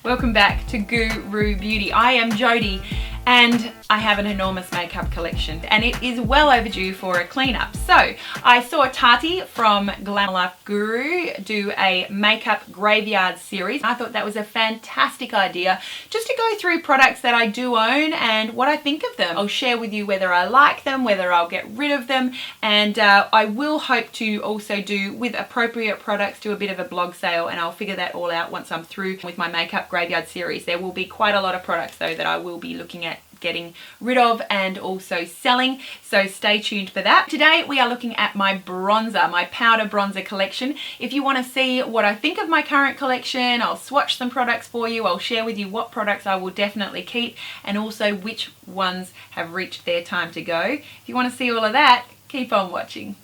Welcome back to Guru Beauty. I am Jodie and I have an enormous makeup collection and it is well overdue for a cleanup. So I saw Tati from Glamour Life Guru do a makeup graveyard series. I thought that was a fantastic idea just to go through products that I do own and what I think of them. I'll share with you whether I like them, whether I'll get rid of them, and I will hope to also do, with appropriate products, do a bit of a blog sale, and I'll figure that all out once I'm through with my makeup graveyard series. There will be quite a lot of products though that I will be looking at getting rid of and also selling, so stay tuned for that. Today we are looking at my bronzer, my powder bronzer collection. If you want to see what I think of my current collection, I'll swatch some products for you. I'll share with you what products I will definitely keep and also which ones have reached their time to go. If you want to see all of that, keep on watching.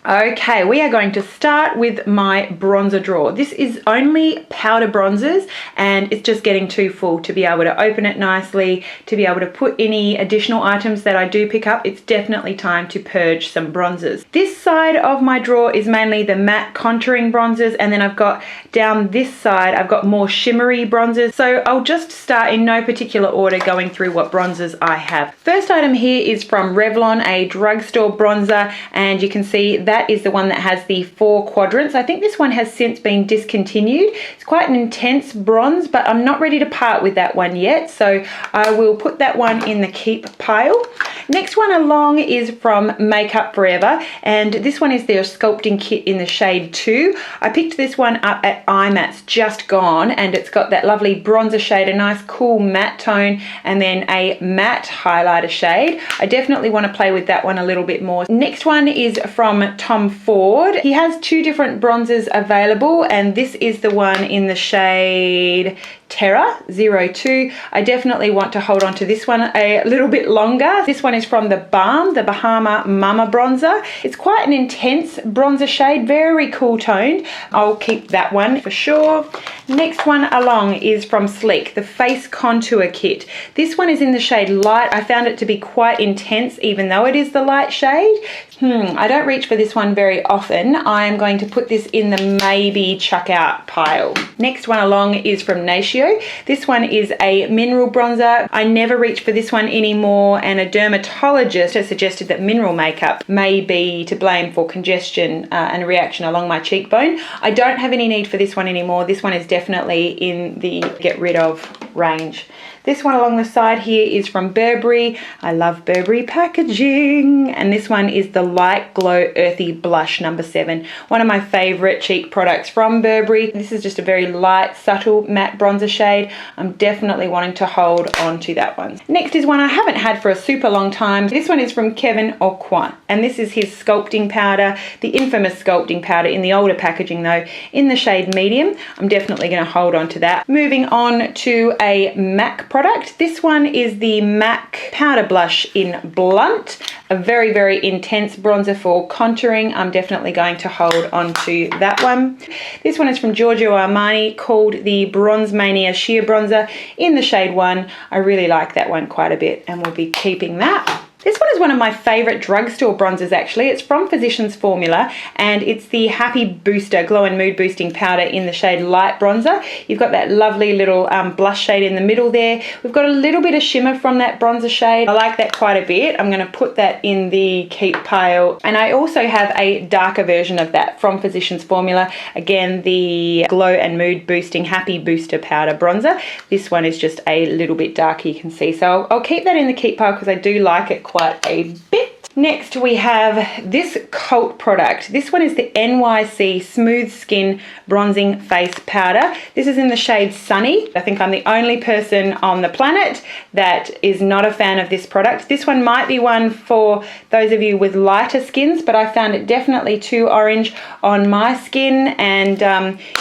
Okay, we are going to start with my bronzer drawer. This is only powder bronzers and it's just getting too full to be able to open it nicely, to be able to put any additional items that I do pick up. It's definitely time to purge some bronzers. This side of my drawer is mainly the matte contouring bronzers, and then I've got down this side, I've got more shimmery bronzers. So I'll just start in no particular order going through what bronzers I have. First item here is from Revlon, a drugstore bronzer, and you can see that is the one that has the 4 quadrants. I think this one has since been discontinued. It's quite an intense bronze, but I'm not ready to part with that one yet, so I will put that one in the keep pile. Next one along is from Makeup Forever, and this one is their sculpting kit in the shade 2. I picked this one up at IMAT's just gone, and it's got that lovely bronzer shade, a nice cool matte tone, and then a matte highlighter shade. I definitely want to play with that one a little bit more. Next one is from Tom Ford. He has 2 different bronzers available, and this is the one in the shade Terra 02. I definitely want to hold on to this one a little bit longer. This one is from theBalm, the Bahama Mama bronzer. It's quite an intense bronzer shade, very cool toned. I'll keep that one for sure. Next one along is from Sleek, the Face Contour Kit. This one is in the shade Light. I found it to be quite intense even though it is the light shade. I don't reach for this one very often. I am going to put this in the maybe chuck out pile. Next one along is from Natio. This one is a mineral bronzer. I never reach for this one anymore, and a dermatologist has suggested that mineral makeup may be to blame for congestion and a reaction along my cheekbone. I don't have any need for this one anymore. This one is definitely in the get rid of range. This one along the side here is from Burberry. I love Burberry packaging. And this one is the Light Glow Earthy Blush number 7. One of my favorite cheek products from Burberry. This is just a very light, subtle matte bronzer shade. I'm definitely wanting to hold on to that one. Next is one I haven't had for a super long time. This one is from Kevyn Aucoin. And this is his sculpting powder, the infamous sculpting powder in the older packaging though, in the shade medium. I'm definitely going to hold on to that. Moving on to a MAC product. This one is the M.A.C powder blush in Blunt, a very, very intense bronzer for contouring. I'm definitely going to hold on to that one. This one is from Giorgio Armani, called the Bronze Mania Sheer Bronzer in the shade 1. I really like that one quite a bit and we'll be keeping that. This one is one of my favorite drugstore bronzers actually. It's from Physicians Formula and it's the Happy Booster Glow and Mood Boosting Powder in the shade Light Bronzer. You've got that lovely little blush shade in the middle there. We've got a little bit of shimmer from that bronzer shade. I like that quite a bit. I'm going to put that in the keep pile. And I also have a darker version of that from Physicians Formula. Again, the Glow and Mood Boosting Happy Booster Powder Bronzer. This one is just a little bit darker, you can see. So I'll keep that in the keep pile because I do like it quite a bit. Next we have this cult product. This one is the N.Y.C Smooth Skin Bronzing Face Powder. This is in the shade Sunny. I think I'm the only person on the planet that is not a fan of this product. This one might be one for those of you with lighter skins, but I found it definitely too orange on my skin and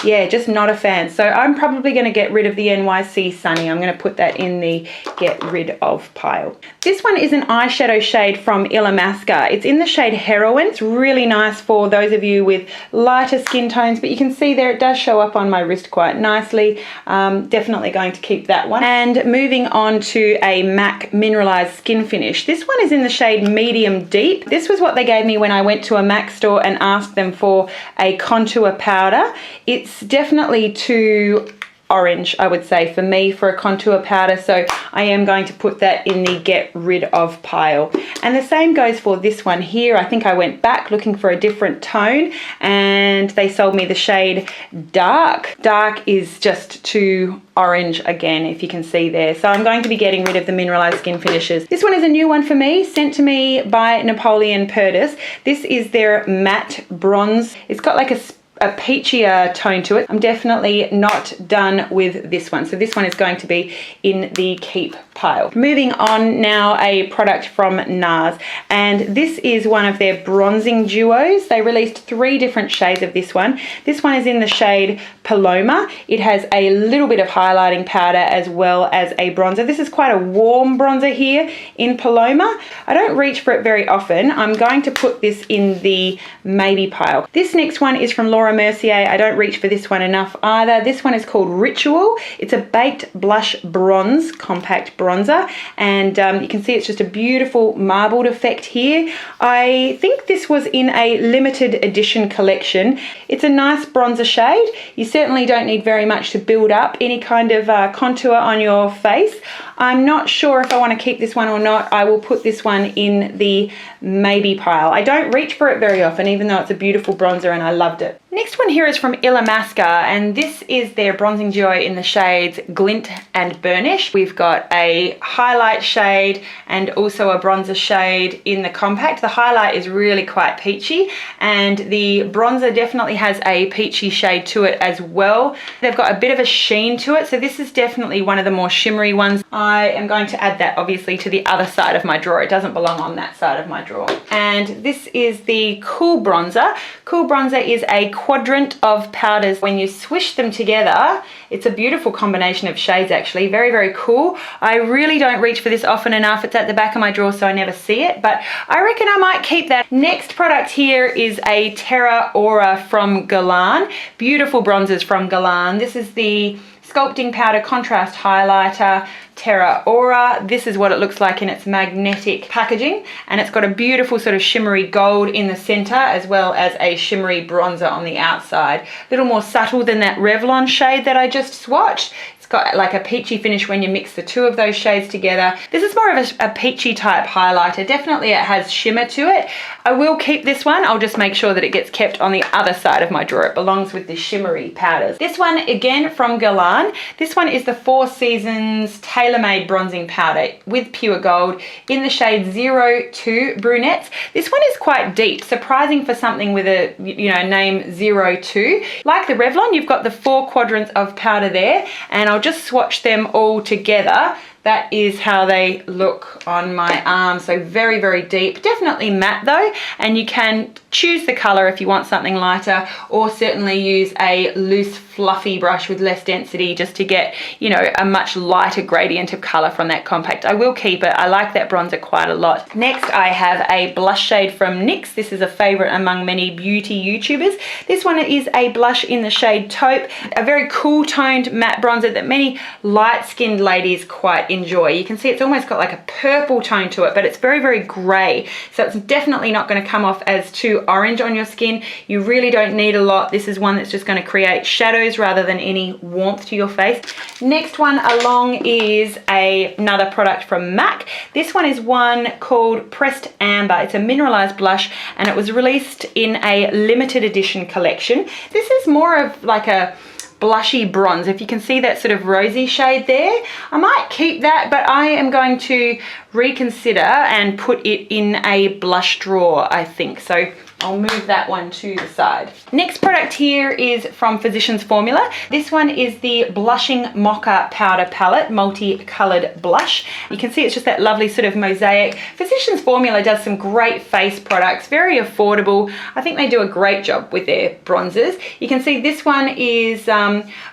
yeah, just not a fan. So I'm probably going to get rid of the N.Y.C Sunny. I'm going to put that in the get rid of pile. This one is an eyeshadow shade from Illamasqua. It's in the shade Heroine. It's really nice for those of you with lighter skin tones, but you can see there it does show up on my wrist quite nicely. Definitely going to keep that one. And moving on to a M.A.C Mineralize Skin Finish. This one is in the shade Medium Deep. This was what they gave me when I went to a M.A.C store and asked them for a contour powder. It's definitely too orange, I would say, for me for a contour powder, so I am going to put that in the get rid of pile. And the same goes for this one here. I think I went back looking for a different tone and they sold me the shade dark. Dark is just too orange again, if you can see there. So I'm going to be getting rid of the Mineralize skin finishes. This one is a new one for me, sent to me by Napoleon Perdis. This is their matte bronze. It's got like a peachier tone to it. I'm definitely not done with this one. So this one is going to be in the keep pile. Moving on now, a product from NARS, and this is one of their bronzing duos. They released 3 different shades of this one. This one is in the shade Paloma. It has a little bit of highlighting powder as well as a bronzer. This is quite a warm bronzer here in Paloma. I don't reach for it very often. I'm going to put this in the maybe pile. This next one is from Laura Mercier. I don't reach for this one enough either. This one is called Ritual. It's a baked blush bronze compact bronzer, and you can see it's just a beautiful marbled effect here. I think this was in a limited edition collection. It's a nice bronzer shade. You certainly don't need very much to build up any kind of contour on your face. I'm not sure if I want to keep this one or not. I will put this one in the maybe pile. I don't reach for it very often, even though it's a beautiful bronzer and I loved it. Next one here is from Illamasqua, and this is their bronzing duo in the shades Glint and Burnish. We've got a highlight shade and also a bronzer shade in the compact. The highlight is really quite peachy, and the bronzer definitely has a peachy shade to it as well. They've got a bit of a sheen to it, so this is definitely one of the more shimmery ones. I am going to add that obviously to the other side of my drawer. It doesn't belong on that side of my drawer. And this is the Cool Bronzer. Cool Bronzer is a quadrant of powders. When you swish them together, it's a beautiful combination of shades actually. Very, very cool. I really don't reach for this often enough. It's at the back of my drawer, so I never see it, but I reckon I might keep that. Next product here is a Terra Aura from Guerlain. Beautiful bronzers from Guerlain. This is the Sculpting Powder Contrast Highlighter Terra Aura. This is what it looks like in its magnetic packaging, and it's got a beautiful sort of shimmery gold in the center as well as a shimmery bronzer on the outside. A little more subtle than that Revlon shade that I just swatched. It's got like a peachy finish when you mix the two of those shades together. This is more of a peachy type highlighter. Definitely it has shimmer to it. I will keep this one. I'll just make sure that it gets kept on the other side of my drawer. It belongs with the shimmery powders. This one again from Guerlain. This one is the Four Seasons tailor-made bronzing powder with pure gold in the shade 02 Brunettes. This one is quite deep, surprising for something with a name 02. Like the Revlon, you've got the 4 quadrants of powder there, and I'll just swatch them all together. That is how they look on my arm. So very, very deep. Definitely matte though, and you can choose the color if you want something lighter, or certainly use a loose fluffy brush with less density just to get, a much lighter gradient of color from that compact. I will keep it. I like that bronzer quite a lot. Next, I have a blush shade from N.Y.C. This is a favorite among many beauty YouTubers. This one is a blush in the shade Taupe, a very cool toned matte bronzer that many light-skinned ladies quite enjoy. You can see it's almost got like a purple tone to it, but it's very, very gray. So it's definitely not going to come off as too orange on your skin. You really don't need a lot. This is one that's just going to create shadows rather than any warmth to your face. Next one along is another product from M.A.C. This one is one called Pressed Amber. It's a mineralized blush, and it was released in a limited edition collection. This is more of like a blushy bronze. If you can see that sort of rosy shade there, I might keep that, but I am going to reconsider and put it in a blush drawer, I think. So I'll move that one to the side. Next product here is from Physicians Formula. This one is the Blushing Mocha Powder Palette, multi-colored blush. You can see it's just that lovely sort of mosaic. Physicians Formula does some great face products, very affordable. I think they do a great job with their bronzers. You can see this one is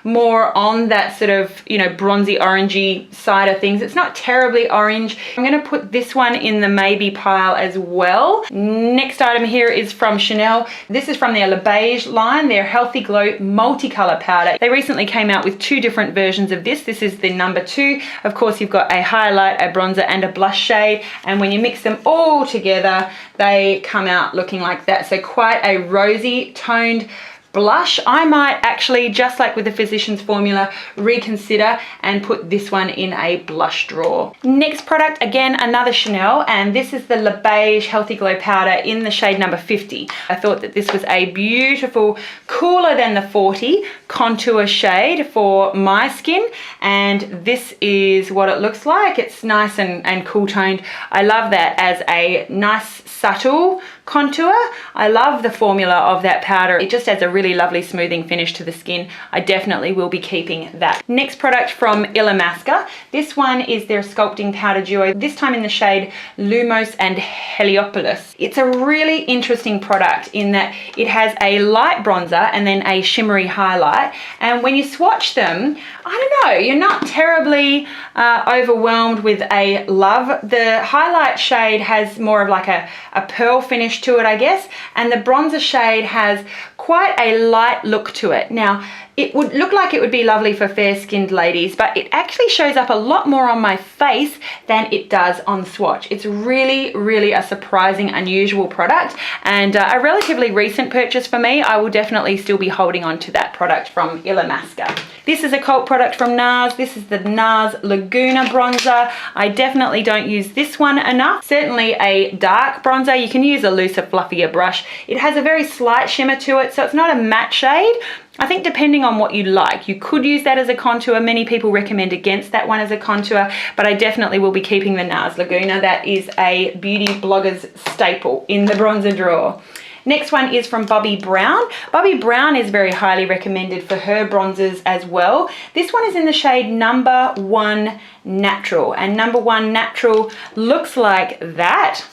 more on that sort of, bronzy orangey side of things. It's not terribly orange. I'm going to put this one in the maybe pile as well. Next item here is from Chanel. This is from their Le Beige line, their Healthy Glow multicolor powder. They recently came out with 2 different versions of this. This is the number 2. Of course, you've got a highlight, a bronzer, and a blush shade, and when you mix them all together, they come out looking like that. So quite a rosy toned blush, I might actually, just like with the Physicians Formula, reconsider and put this one in a blush drawer. Next product, again, another Chanel, and this is the Le Beige Healthy Glow Powder in the shade number 50. I thought that this was a beautiful, cooler than the 40 contour shade for my skin, and this is what it looks like. It's nice and cool toned. I love that as a nice, subtle contour. I love the formula of that powder. It just adds a really lovely smoothing finish to the skin. I definitely will be keeping that. Next product from Illamasqua. This one is their Sculpting Powder Duo, this time in the shade Lumos and Heliopolis. It's a really interesting product in that it has a light bronzer and then a shimmery highlight. And when you swatch them, I don't know, you're not terribly overwhelmed with a love. The highlight shade has more of like a pearl finish to it, I guess, and the bronzer shade has quite a light look to it. Now, it would look like it would be lovely for fair-skinned ladies, but it actually shows up a lot more on my face than it does on swatch. It's really, really a surprising, unusual product, and a relatively recent purchase for me. I will definitely still be holding on to that product from Illamasqua. This is a cult product from NARS. This is the NARS Laguna bronzer. I definitely don't use this one enough. Certainly a dark bronzer. You can use a looser, fluffier brush. It has a very slight shimmer to it, so it's not a matte shade. I think depending on what you like, you could use that as a contour. Many people recommend against that one as a contour, but I definitely will be keeping the NARS Laguna. That is a beauty blogger's staple in the bronzer drawer. Next one is from Bobbi Brown. Bobbi Brown is very highly recommended for her bronzers as well. This one is in the shade number 1 Natural, and number 1 Natural looks like that.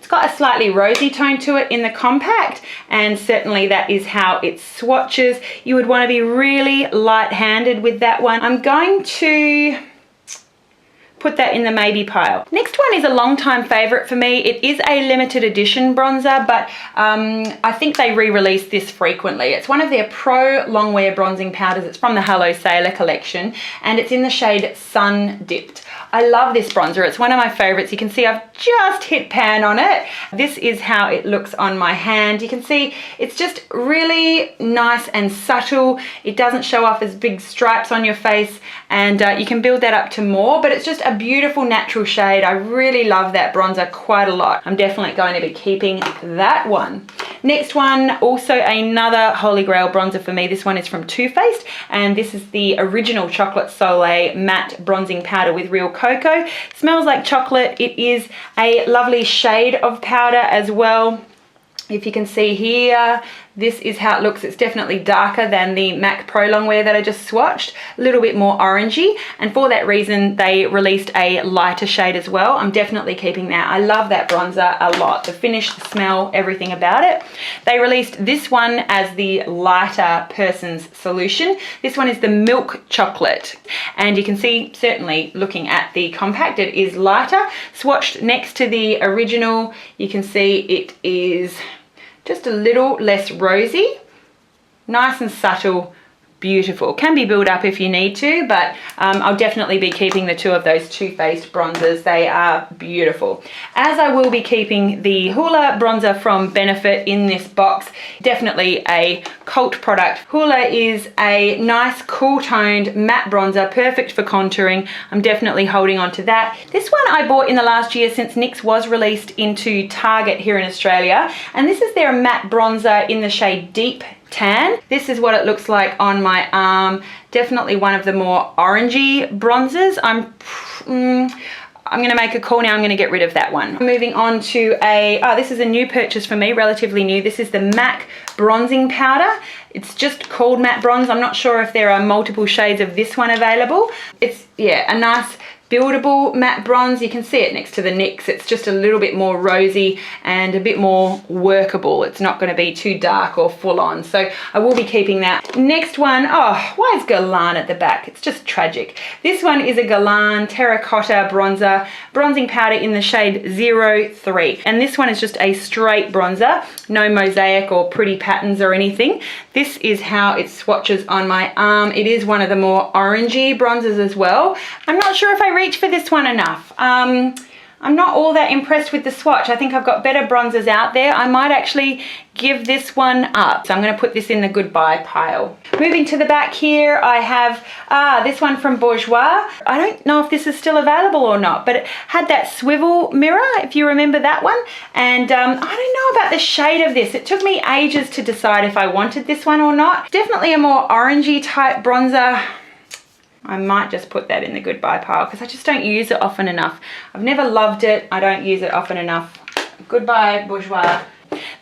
Got a slightly rosy tone to it in the compact, and certainly that is how it swatches. You would want to be really light-handed with that one. I'm going to put that in the maybe pile. Next one is a long-time favorite for me. It is a limited edition bronzer, but I think they re-release this frequently. It's one of their Pro Longwear bronzing powders. It's from the Hello Sailor collection, and it's in the shade Sun Dipped. I love this bronzer. It's one of my favorites. You can see I've just hit pan on it. This is how it looks on my hand. You can see it's just really nice and subtle. It doesn't show off as big stripes on your face, and you can build that up to more, but it's just a beautiful natural shade. I really love that bronzer quite a lot. I'm definitely going to be keeping that one. Next one, also another holy grail bronzer for me. This one is from Too Faced, and this is the original Chocolate Soleil matte bronzing powder with real cocoa. Smells like chocolate. It is a lovely shade of powder as well. If you can see here, this is how it looks. It's definitely darker than the M.A.C Pro Longwear that I just swatched, a little bit more orangey, and for that reason they released a lighter shade as well. I'm definitely keeping that. I love that bronzer a lot. The finish, the smell, everything about it. They released this one as the lighter person's solution. This one is the Milk Chocolate, and you can see, certainly looking at the compact, it is lighter. Swatched next to the original, you can see it is just a little less rosy, nice and subtle, beautiful. Can be built up if you need to, but I'll definitely be keeping the two of those Too Faced bronzers. They are beautiful. As I will be keeping the Hoola bronzer from Benefit in this box. Definitely a cult product. Hoola is a nice cool toned matte bronzer, perfect for contouring. I'm definitely holding on to that. This one I bought in the last year since NYX was released into Target here in Australia, and this is their matte bronzer in the shade Deep Tan. This is what it looks like on my arm. Definitely one of the more orangey bronzers. I'm gonna make a call now. I'm gonna get rid of that one. Moving on to this is a new purchase for me, relatively new. This is the M.A.C bronzing powder. It's just called matte bronze. I'm not sure if there are multiple shades of this one available. It's, yeah, a nice buildable matte bronze. You can see it next to the NYX. It's just a little bit more rosy and a bit more workable. It's not going to be too dark or full on, so I will be keeping that. Next one, oh, why is Guerlain at the back? It's just tragic. This one is a Guerlain terracotta bronzer, bronzing powder in the shade 03, and this one is just a straight bronzer, no mosaic or pretty patterns or anything. This is how it swatches on my arm. It is one of the more orangey bronzers as well. I'm not sure if I reach for this one enough. I'm not all that impressed with the swatch. I think I've got better bronzers out there. I might actually give this one up. So I'm going to put this in the goodbye pile. Moving to the back here, I have this one from Bourjois. I don't know if this is still available or not, but it had that swivel mirror, if you remember that one. And I don't know about the shade of this. It took me ages to decide if I wanted this one or not. Definitely a more orangey type bronzer. I might just put that in the goodbye pile because I just don't use it often enough. I've never loved it. I don't use it often enough. Goodbye, Bourjois.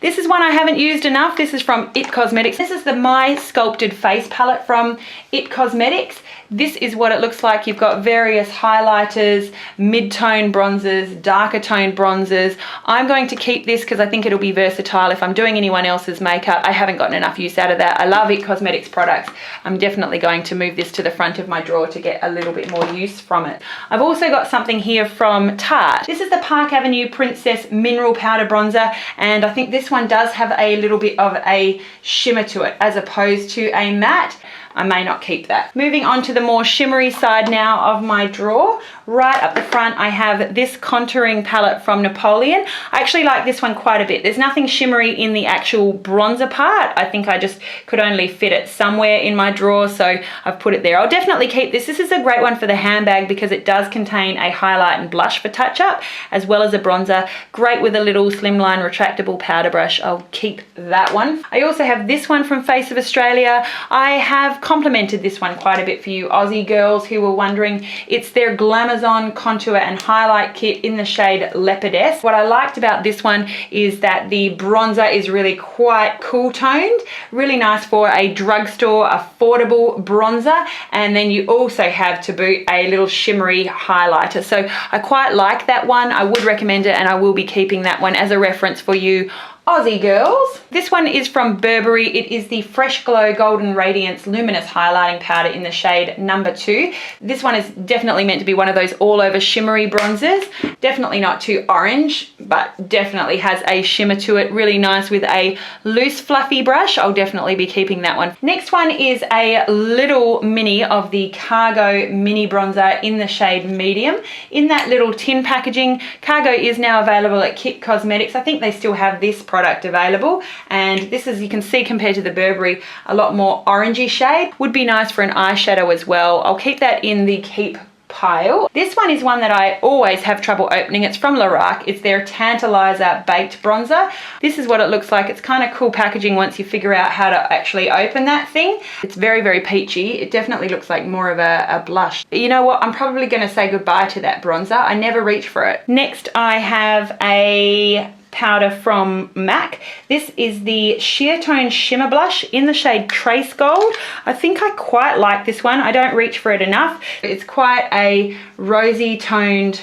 This is one I haven't used enough. This is from IT Cosmetics. This is the My Sculpted Face palette from IT Cosmetics. This is what it looks like. You've got various highlighters, mid-tone bronzers, darker tone bronzers. I'm going to keep this because I think it'll be versatile if I'm doing anyone else's makeup. I haven't gotten enough use out of that. I love IT Cosmetics products. I'm definitely going to move this to the front of my drawer to get a little bit more use from it. I've also got something here from Tarte. This is the Park Avenue Princess Mineral Powder Bronzer, and I think this one does have a little bit of a shimmer to it as opposed to a matte. I may not keep that. Moving on to the more shimmery side now of my drawer. Right up the front, I have this contouring palette from Napoleon. I actually like this one quite a bit. There's nothing shimmery in the actual bronzer part. I think I just could only fit it somewhere in my drawer, so I've put it there. I'll definitely keep this. This is a great one for the handbag because it does contain a highlight and blush for touch-up, as well as a bronzer. Great with a little slimline retractable powder brush. I'll keep that one. I also have this one from Face of Australia. I have complimented this one quite a bit for you Aussie girls who were wondering. It's their Glamazon contour and highlight kit in the shade Leopardess. What I liked about this one is that the bronzer is really quite cool toned, really nice for a drugstore affordable bronzer, and then you also have to boot a little shimmery highlighter. So I quite like that one. I would recommend it, and I will be keeping that one as a reference for you Aussie girls. This one is from Burberry. It is the Fresh Glow Golden Radiance Luminous Highlighting Powder in the shade number 2. This one is definitely meant to be one of those all over shimmery bronzers. Definitely not too orange, but definitely has a shimmer to it. Really nice with a loose fluffy brush. I'll definitely be keeping that one. Next one is a little mini of the Cargo Mini Bronzer in the shade Medium. In that little tin packaging. Cargo is now available at Kit Cosmetics. I think they still have this product available, and this is, you can see compared to the Burberry, a lot more orangey shade. Would be nice for an eyeshadow as well. I'll keep that in the keep pile. This one is one that I always have trouble opening. It's from Lorac. It's their Tantalizer Baked Bronzer. This is what it looks like. It's kind of cool packaging once you figure out how to actually open that thing. It's very, very peachy. It definitely looks like more of a blush. You know what? I'm probably going to say goodbye to that bronzer. I never reach for it. Next, I have a powder from M.A.C. This is the Sheer Tone Shimmer Blush in the shade Trace Gold. I think I quite like this one. I don't reach for it enough. It's quite a rosy toned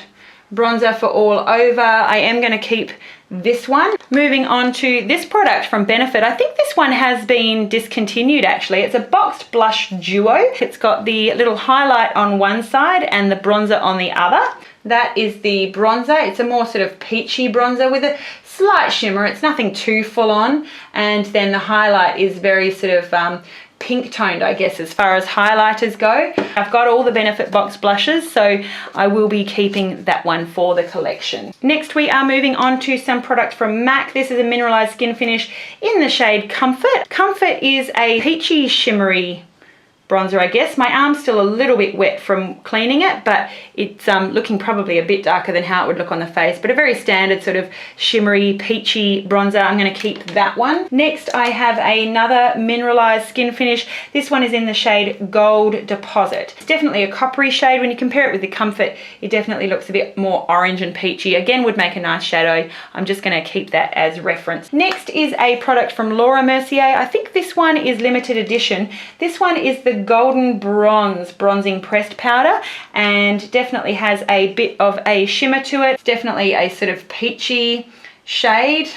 bronzer for all over. I am going to keep this one. Moving on to this product from Benefit. I think this one has been discontinued actually. It's a boxed blush duo. It's got the little highlight on one side and the bronzer on the other. That is the bronzer. It's a more sort of peachy bronzer with a slight shimmer. It's nothing too full on. And then the highlight is very sort of pink toned, I guess, as far as highlighters go. I've got all the Benefit box blushes, so I will be keeping that one for the collection. Next, we are moving on to some product from M.A.C. This is a mineralized skin finish in the shade Comfort. Comfort is a peachy shimmery bronzer, I guess. My arm's still a little bit wet from cleaning it, but it's looking probably a bit darker than how it would look on the face, but a very standard sort of shimmery, peachy bronzer. I'm going to keep that one. Next, I have another mineralized skin finish. This one is in the shade Gold Deposit. It's definitely a coppery shade. When you compare it with the Comfort, it definitely looks a bit more orange and peachy. Again, would make a nice shadow. I'm just going to keep that as reference. Next is a product from Laura Mercier. I think this one is limited edition. This one is the Golden Bronze Bronzing Pressed Powder, and definitely has a bit of a shimmer to it. It's definitely a sort of peachy shade.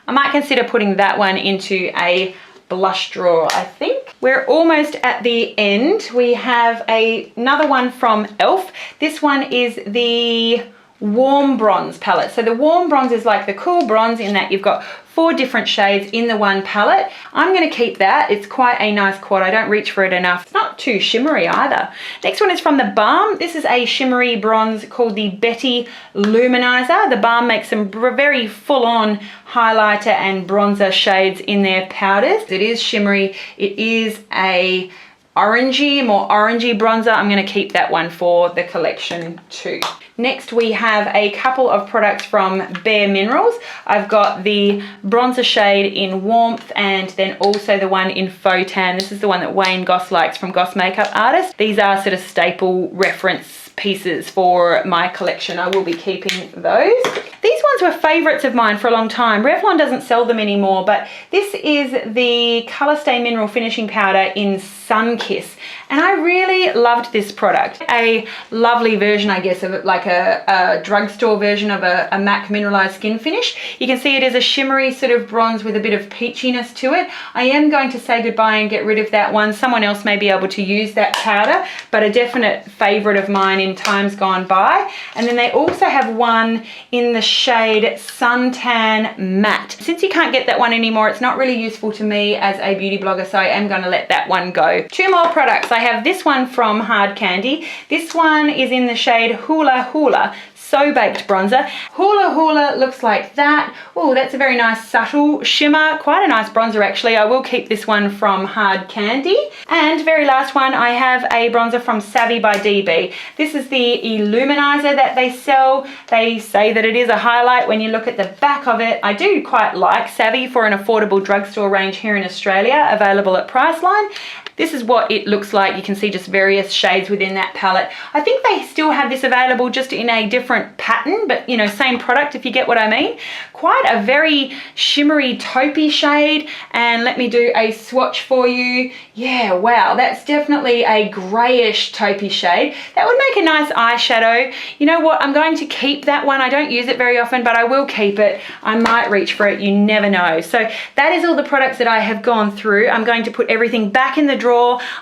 I might consider putting that one into a blush drawer, I think. We're almost at the end. We have another one from e.l.f. This one is the warm bronze palette. So the warm bronze is like the cool bronze in that you've got 4 different shades in the one palette. I'm going to keep that. It's quite a nice quad. I don't reach for it enough. It's not too shimmery either. Next one is from theBalm. This is a shimmery bronze called the Betty Luminizer. theBalm makes some very full-on highlighter and bronzer shades in their powders. It is shimmery. It is a orangey, more orangey bronzer. I'm going to keep that one for the collection too. Next we have a couple of products from Bare Minerals. I've got the bronzer shade in Warmth and then also the one in Faux Tan. This is the one that Wayne Goss likes from Goss Makeup Artist. These are sort of staple reference pieces for my collection. I will be keeping those. These ones were favorites of mine for a long time. Revlon doesn't sell them anymore, but this is the Color Stay Mineral Finishing Powder in Sun Kiss. And I really loved this product. A lovely version, I guess, of it, like a drugstore version of a M.A.C Mineralized Skin Finish. You can see it is a shimmery sort of bronze with a bit of peachiness to it. I am going to say goodbye and get rid of that one. Someone else may be able to use that powder, but a definite favorite of mine in times gone by. And then they also have one in the shade Suntan Matte. Since you can't get that one anymore, it's not really useful to me as a beauty blogger, so I am going to let that one go. 2 more products. I have this one from Hard Candy. This one is in the shade Hula Hula So Baked Bronzer. Hula Hula looks like that. Oh, that's a very nice subtle shimmer. Quite a nice bronzer actually. I will keep this one from Hard Candy. And very last one, I have a bronzer from Savvy by DB. This is the Illuminizer that they sell. They say that it is a highlight when you look at the back of it. I do quite like Savvy for an affordable drugstore range here in Australia, available at Priceline. This is what it looks like. You can see just various shades within that palette. I think they still have this available just in a different pattern, but you know, same product if you get what I mean. Quite a very shimmery taupey shade. And let me do a swatch for you. Yeah, wow, that's definitely a grayish taupey shade. That would make a nice eyeshadow. You know what, I'm going to keep that one. I don't use it very often, but I will keep it. I might reach for it, you never know. So that is all the products that I have gone through. I'm going to put everything back in the drawer.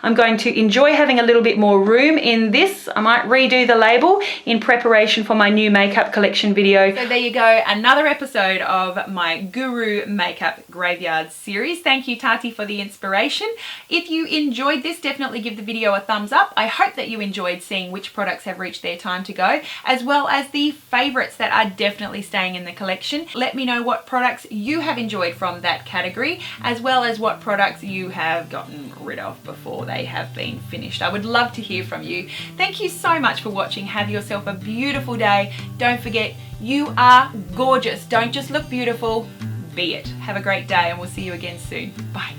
I'm going to enjoy having a little bit more room in this. I might redo the label in preparation for my new makeup collection video. So there you go, another episode of my Guru Makeup Graveyard series. Thank you, Tati, for the inspiration. If you enjoyed this, definitely give the video a thumbs up. I hope that you enjoyed seeing which products have reached their time to go, as well as the favorites that are definitely staying in the collection. Let me know what products you have enjoyed from that category, as well as what products you have gotten rid of before they have been finished. I would love to hear from you. Thank you so much for watching. Have yourself a beautiful day. Don't forget, you are gorgeous. Don't just look beautiful, be it. Have a great day and we'll see you again soon. Bye.